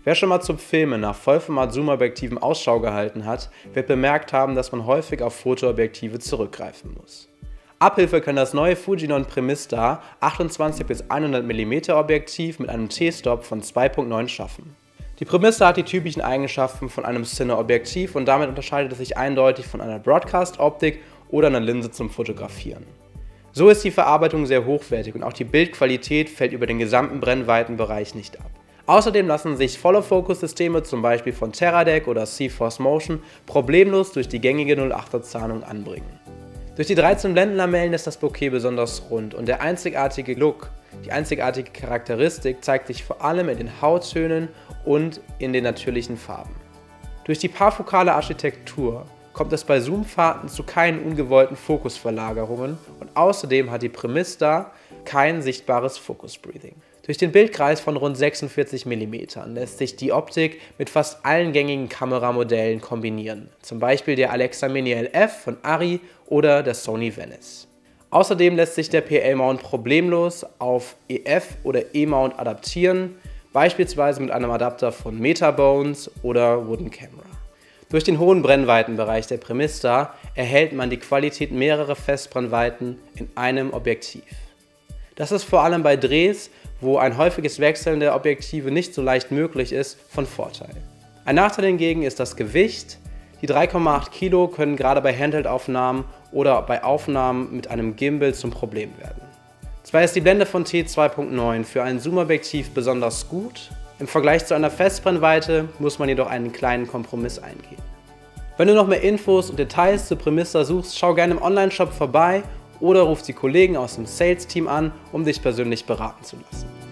Wer schon mal zum Filmen nach Vollformat-Zoom-Objektiven Ausschau gehalten hat, wird bemerkt haben, dass man häufig auf Fotoobjektive zurückgreifen muss. Abhilfe kann das neue Fujinon Premista 28 bis 100 mm Objektiv mit einem T-Stop von 2.9 schaffen. Die Premista hat die typischen Eigenschaften von einem Cine-Objektiv und damit unterscheidet es sich eindeutig von einer Broadcast-Optik oder einer Linse zum Fotografieren. So ist die Verarbeitung sehr hochwertig und auch die Bildqualität fällt über den gesamten Brennweitenbereich nicht ab. Außerdem lassen sich Follow-Focus-Systeme zum Beispiel von Teradek oder C-Force Motion problemlos durch die gängige 08er Zahnung anbringen. Durch die 13 Blendenlamellen ist das Bokeh besonders rund und der einzigartige Look, die einzigartige Charakteristik zeigt sich vor allem in den Hauttönen und in den natürlichen Farben. Durch die parfokale Architektur kommt es bei Zoomfahrten zu keinen ungewollten Fokusverlagerungen und außerdem hat die Premista kein sichtbares Focus Breathing. Durch den Bildkreis von rund 46 mm lässt sich die Optik mit fast allen gängigen Kameramodellen kombinieren, zum Beispiel der Alexa Mini LF von Arri oder der Sony Venice. Außerdem lässt sich der PL-Mount problemlos auf EF oder E-Mount adaptieren, beispielsweise mit einem Adapter von Metabones oder Wooden Camera. Durch den hohen Brennweitenbereich der Premista erhält man die Qualität mehrerer Festbrennweiten in einem Objektiv. Das ist vor allem bei Drehs, wo ein häufiges Wechseln der Objektive nicht so leicht möglich ist, von Vorteil. Ein Nachteil hingegen ist das Gewicht. Die 3,8 Kilo können gerade bei Handheld-Aufnahmen oder bei Aufnahmen mit einem Gimbal zum Problem werden. Zwar ist die Blende von T2.9 für ein Zoom-Objektiv besonders gut, im Vergleich zu einer Festbrennweite muss man jedoch einen kleinen Kompromiss eingehen. Wenn du noch mehr Infos und Details zur Premista suchst, schau gerne im Online-Shop vorbei oder ruf die Kollegen aus dem Sales-Team an, um dich persönlich beraten zu lassen.